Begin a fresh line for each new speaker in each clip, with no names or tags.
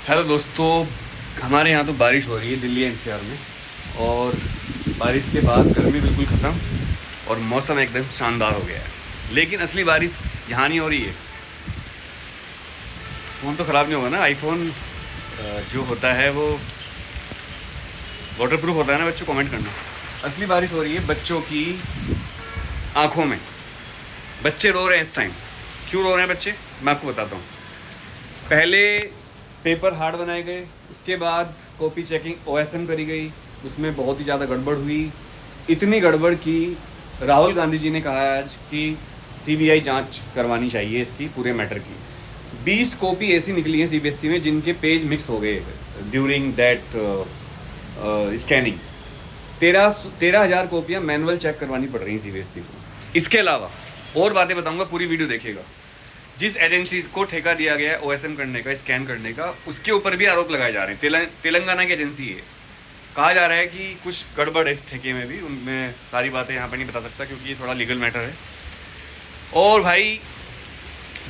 Hello दोस्तों, हमारे यहाँ तो बारिश हो रही है दिल्ली एनसीआर में। और बारिश के बाद गर्मी बिल्कुल ख़त्म और मौसम एकदम शानदार हो गया है। लेकिन असली बारिश यहाँ नहीं हो रही है। फ़ोन तो ख़राब नहीं होगा ना? आईफोन जो होता है वो वाटर प्रूफ होता है ना बच्चों? कमेंट करना। असली बारिश हो रही है बच्चों की आँखों में। बच्चे रो रहे हैं इस टाइम। क्यों रो रहे हैं बच्चे? मैं आपको बताता हूँ। पहले पेपर हार्ड बनाए गए, उसके बाद कॉपी चेकिंग ओएसएम करी गई, उसमें बहुत ही ज़्यादा गड़बड़ हुई। इतनी गड़बड़ की राहुल गांधी जी ने कहा आज कि सीबीआई जांच करवानी चाहिए इसकी पूरे मैटर की। 20 कॉपी ऐसी निकली हैं सीबीएसई में जिनके पेज मिक्स हो गए ड्यूरिंग दैट स्कैनिंग। 13,000 कॉपियाँ मैनुअल चेक करवानी पड़ रही हैं सीबीएसई को। इसके अलावा और बातें बताऊंगा, पूरी वीडियो देखिएगा। जिस एजेंसी को ठेका दिया गया है ओएसएम करने का, स्कैन करने का, उसके ऊपर भी आरोप लगाए जा रहे हैं। तेलंगाना की एजेंसी है। कहा जा रहा है कि कुछ गड़बड़ है इस ठेके में भी। उनमें सारी बातें यहाँ पर नहीं बता सकता क्योंकि ये थोड़ा लीगल मैटर है। और भाई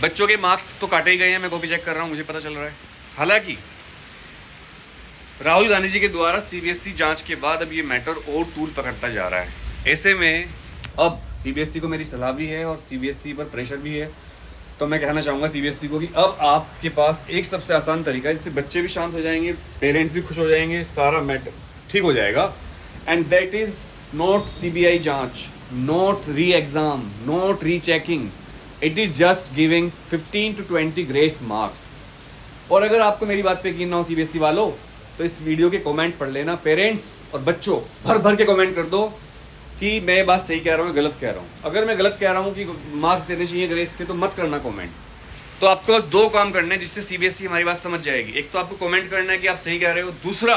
बच्चों के मार्क्स तो काटे ही गए हैं। मैं कॉपी चेक कर रहा हूँ, मुझे पता चल रहा है। हालांकि राहुल गांधी जी के द्वारा सीबीएसई जांच के बाद अब ये मैटर और तूल पकड़ता जा रहा है। ऐसे में अब सीबीएसई को मेरी सलाह भी है और सीबीएसई पर प्रेशर भी है। तो मैं कहना चाहूँगा सीबीएसई को कि अब आपके पास एक सबसे आसान तरीका है जिससे बच्चे भी शांत हो जाएंगे, पेरेंट्स भी खुश हो जाएंगे, सारा मैटर ठीक हो जाएगा। And that is not CBI जांच, नॉट री एग्ज़ाम, नॉट री checking. It is just giving 15 to 20 grace marks. और अगर आपको मेरी बात पे यकीन ना हो सीबीएसई वालों, तो इस वीडियो के कमेंट पढ़ लेना। पेरेंट्स और बच्चों भर भर के कमेंट कर दो कि मैं बात सही कह रहा हूँ, गलत कह रहा हूँ। अगर मैं गलत कह रहा हूँ कि मार्क्स देने चाहिए ग्रेस के, तो मत करना कमेंट। तो आपको बस 2 काम करने हैं जिससे सीबीएसई हमारी बात समझ जाएगी। एक तो आपको कमेंट करना है कि आप सही कह रहे हो, दूसरा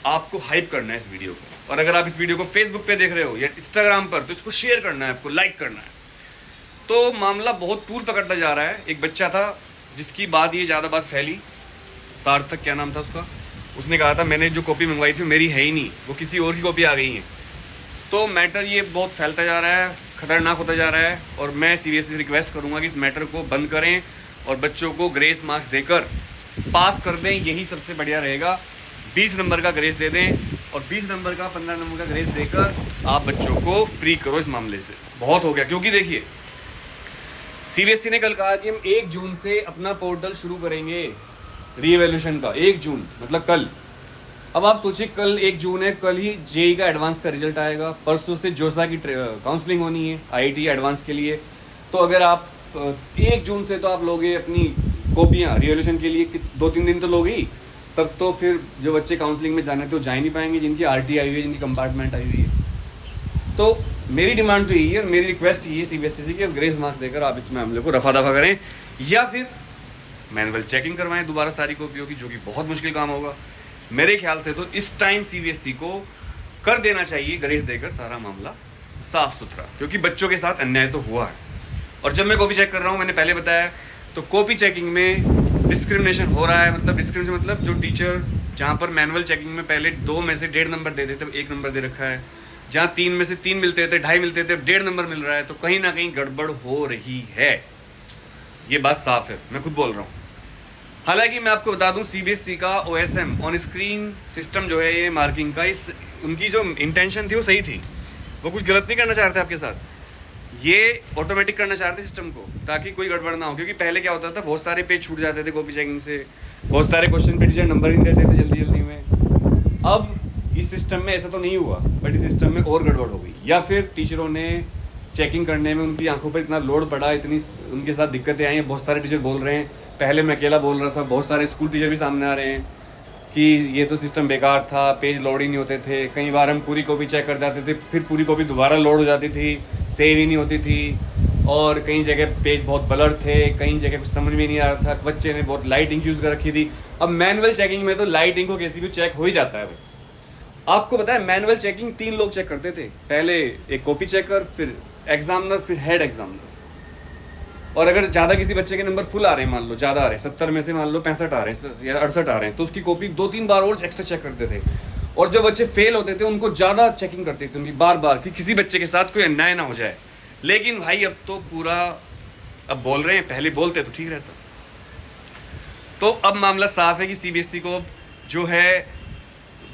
आपको हाइप करना है इस वीडियो को। और अगर आप इस वीडियो को फेसबुक पे देख रहे हो या इंस्टाग्राम पर, तो इसको शेयर करना है, आपको लाइक करना है। तो मामला बहुत तूल पकड़ता जा रहा है। एक बच्चा था जिसकी बात ये ज़्यादा बात फैली, सार्थक क्या नाम था उसका। उसने कहा था मैंने जो कॉपी मंगवाई थी मेरी है ही नहीं, वो किसी और की कॉपी आ गई है। तो मैटर ये बहुत फैलता जा रहा है, ख़तरनाक होता जा रहा है। और मैं सीबीएसई से रिक्वेस्ट करूंगा कि इस मैटर को बंद करें और बच्चों को ग्रेस मार्क्स देकर पास कर दें। यही सबसे बढ़िया रहेगा। 20 नंबर का ग्रेस दे दें और 20 नंबर का 15 नंबर का ग्रेस देकर आप बच्चों को फ्री करो इस मामले से। बहुत हो गया। क्योंकि देखिए सीबीएसई ने कल कहा कि हम 1 जून से अपना पोर्टल शुरू करेंगे रीवैल्यूएशन का। 1 जून मतलब कल। अब आप सोचिए कल 1 जून है, कल ही जेई का एडवांस का रिजल्ट आएगा। परसों से जोसा की काउंसलिंग होनी है आईआईटी एडवांस के लिए। तो अगर आप 1 जून से तो आप लोगे अपनी कॉपियाँ रिवैल्यूएशन के लिए 2-3 दिन तो लोगे ही। तब तो फिर जो बच्चे काउंसलिंग में जाने थे वो जा ही नहीं पाएंगे, जिनकी आरटी आई हुई है, जिनकी कंपार्टमेंट आई हुई है। तो मेरी डिमांड तो यही है, मेरी रिक्वेस्ट यही है सीबीएसई से कि ग्रेस मार्क्स देकर आप इस मामले को रफा दफा करें या फिर मैनुअल चेकिंग करवाएं दोबारा सारी कॉपियों की, जो कि बहुत मुश्किल काम होगा। मेरे ख्याल से तो इस टाइम सीबीएसई को कर देना चाहिए ग्रेस देकर सारा मामला साफ सुथरा, क्योंकि बच्चों के साथ अन्याय तो हुआ है। और जब मैं कॉपी चेक कर रहा हूँ, मैंने पहले बताया, तो कॉपी चेकिंग में डिस्क्रिमिनेशन हो रहा है। मतलब डिस्क्रिमिनेशन मतलब जो टीचर जहाँ पर मैनुअल चेकिंग में पहले 2 में से 1.5 नंबर दे देते, 1 नंबर दे रखा है। जहाँ 3 में से 3 मिलते थे, 2.5 मिलते थे, 1.5 नंबर मिल रहा है। तो कहीं ना कहीं गड़बड़ हो रही है, ये बात साफ है, मैं खुद बोल रहा हूँ। हालांकि मैं आपको बता दूं सीबीएसई का ओएसएम ऑन स्क्रीन सिस्टम जो है ये मार्किंग का, इस उनकी जो इंटेंशन थी वो सही थी। वो कुछ गलत नहीं करना चाह रहे थे आपके साथ, ये ऑटोमेटिक करना चाह रहे थे सिस्टम को ताकि कोई गड़बड़ ना हो। क्योंकि पहले क्या होता था, बहुत सारे पेज छूट जाते थे कॉपी चेकिंग से, बहुत सारे क्वेश्चन पे टीचर नंबर ही नहीं देते थे जल्दी जल्दी में। अब इस सिस्टम में ऐसा तो नहीं हुआ, बट इस सिस्टम में और गड़बड़ हो गई। या फिर टीचरों ने चेकिंग करने में उनकी आंखों पर इतना लोड पड़ा, इतनी उनके साथ दिक्कतें आई हैं। बहुत सारे टीचर बोल रहे हैं, पहले मैं अकेला बोल रहा था, बहुत सारे स्कूल टीचर भी सामने आ रहे हैं कि ये तो सिस्टम बेकार था, पेज लोड ही नहीं होते थे। कई बार हम पूरी कॉपी चेक कर जाते थे, फिर पूरी कॉपी दोबारा लोड हो जाती थी, सेव ही नहीं होती थी। और कई जगह पेज बहुत ब्लर थे, कई जगह कुछ समझ में नहीं आ रहा था। बच्चे ने बहुत लाइट इंक यूज़ कर रखी थी। अब मैनुअल चेकिंग में तो लाइट इंक को कैसी भी चेक हो ही जाता है भाई। आपको पता है मैनुअल चेकिंग 3 लोग चेक करते थे, पहले एक कॉपी चेकर, फिर एग्जामिनर, फिर हेड एग्जामिनर। और अगर ज़्यादा किसी बच्चे के नंबर फुल आ रहे हैं, मान लो ज़्यादा आ रहे हैं, 70 में से मान लो 65 आ रहे हैं या 68 आ रहे हैं, तो उसकी कॉपी 2-3 बार और एक्स्ट्रा चेक करते थे। और जो बच्चे फेल होते थे उनको ज़्यादा चेकिंग करते थे उनकी बार बार, कि किसी बच्चे के साथ कोई अन्याय ना हो जाए। लेकिन भाई अब तो पूरा अब बोल रहे हैं, पहले बोलते तो ठीक रहता। तो अब मामला साफ है कि सीबीएसई को जो है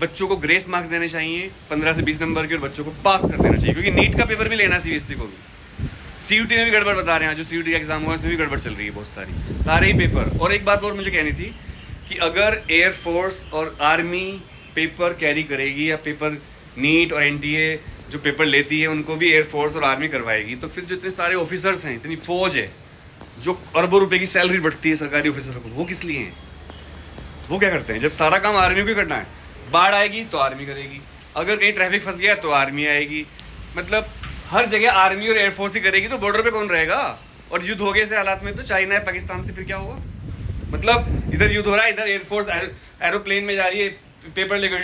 बच्चों को ग्रेस मार्क्स देने चाहिए 15 से 20 नंबर के, और बच्चों को पास कर देना चाहिए, क्योंकि नीट का पेपर भी लेना है सीबीएसई को भी। सीयूटी में भी गड़बड़ बता रहे हैं, जो सीयूटी का एग्जाम हुआ उसमें भी गड़बड़ चल रही है बहुत सारी, सारे ही पेपर। और एक बात और मुझे कहनी थी कि अगर एयरफोर्स और आर्मी पेपर कैरी करेगी, या पेपर नीट और एनटीए जो पेपर लेती है उनको भी एयरफोर्स और आर्मी करवाएगी, तो फिर जो इतने सारे ऑफिसर्स हैं, इतनी फौज है, जो अरबों रुपए की सैलरी बढ़ती है सरकारी ऑफिसर को, वो किस लिए हैं? वो क्या करते हैं? जब सारा काम आर्मी को ही करना है, बाढ़ आएगी तो आर्मी करेगी, अगर कहीं ट्रैफिक फंस गया तो आर्मी आएगी, मतलब हर जगह आर्मी और एयरफोर्स ही करेगी, तो बॉर्डर पे कौन रहेगा? और युद्ध हो गए ऐसे हालात में तो चाइना है पाकिस्तान से, फिर क्या होगा? मतलब इधर युद्ध हो रहा है, इधर एयरफोर्स एरोप्लेन में जा रही है पेपर लेकर,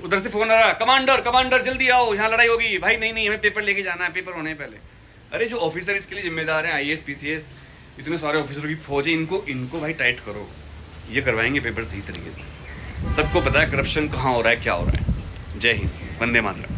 उधर से फोन आ रहा है, कमांडर कमांडर जल्दी आओ, यहाँ लड़ाई होगी। भाई नहीं नहीं, हमें पेपर लेके जाना है, पेपर होने हैं पहले। अरे जो ऑफिसर इसके लिए जिम्मेदार हैं, आईएएस पीसीएस, इतने सारे ऑफिसरों की फौज है, इनको भाई टाइट करो, ये करवाएंगे पेपर सही तरीके से। सबको पता है करप्शन कहाँ हो रहा है, क्या हो रहा है। जय हिंद, वंदे मातरम।